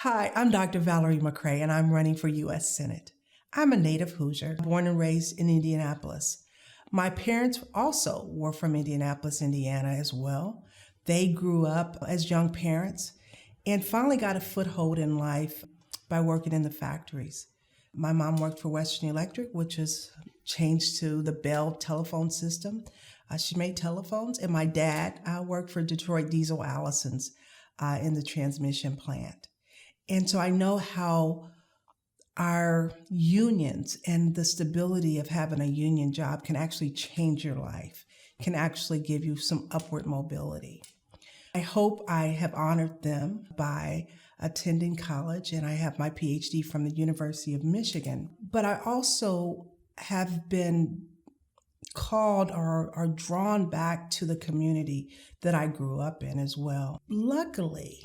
Hi, I'm Dr. Valerie McCray, and I'm running for U.S. Senate. I'm a native Hoosier, born and raised in Indianapolis. My parents also were from Indianapolis, Indiana as well. They grew up as young parents and finally got a foothold in life by working in the factories. My mom worked for Western Electric, which was changed to the Bell telephone system. She made telephones, and my dad worked for Detroit Diesel Allison's in the transmission plant. And so I know how our unions and the stability of having a union job can actually change your life, can actually give you some upward mobility. I hope I have honored them by attending college, and I have my PhD from the University of Michigan. But I also have been called or drawn back to the community that I grew up in as well. Luckily,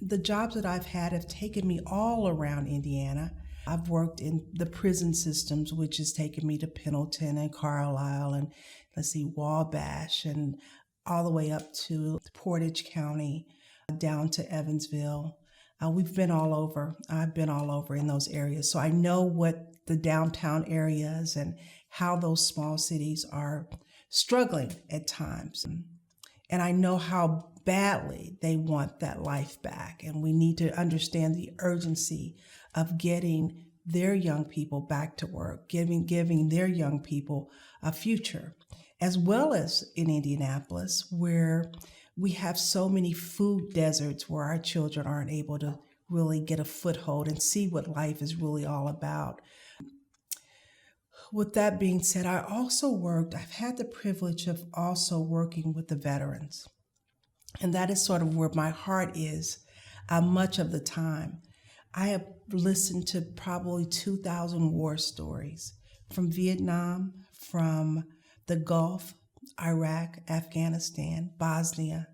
the jobs that I've had have taken me all around Indiana. I've worked in the prison systems, which has taken me to Pendleton and Carlisle and Wabash, and all the way up to Portage County, down to Evansville. We've been all over. I've been all over in those areas. So I know what the downtown areas and how those small cities are struggling at times. And I know how badly they want that life back. And we need to understand the urgency of getting their young people back to work, giving their young people a future, as well as in Indianapolis, where we have so many food deserts where our children aren't able to really get a foothold and see what life is really all about. With that being said, I've had the privilege of also working with the veterans. And that is sort of where my heart is much of the time. I have listened to probably 2,000 war stories from Vietnam, from the Gulf, Iraq, Afghanistan, Bosnia,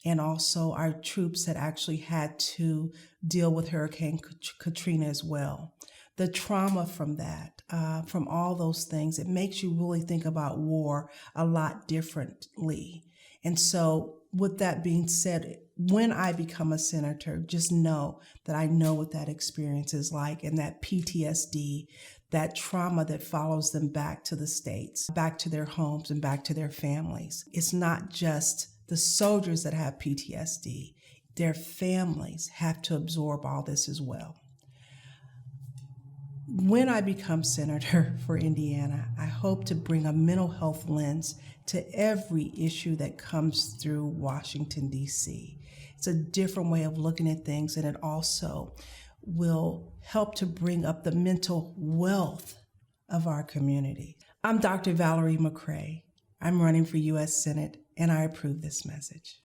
and also our troops that actually had to deal with Hurricane Katrina as well. The trauma from that, from all those things, it makes you really think about war a lot differently. And so with that being said, when I become a senator, just know that I know what that experience is like, and that PTSD, that trauma that follows them back to the States, back to their homes and back to their families. It's not just the soldiers that have PTSD. Their families have to absorb all this as well. When I become senator for Indiana, I hope to bring a mental health lens to every issue that comes through Washington, D.C. It's a different way of looking at things, and it also will help to bring up the mental wealth of our community. I'm Dr. Valerie McCray. I'm running for U.S. Senate, and I approve this message.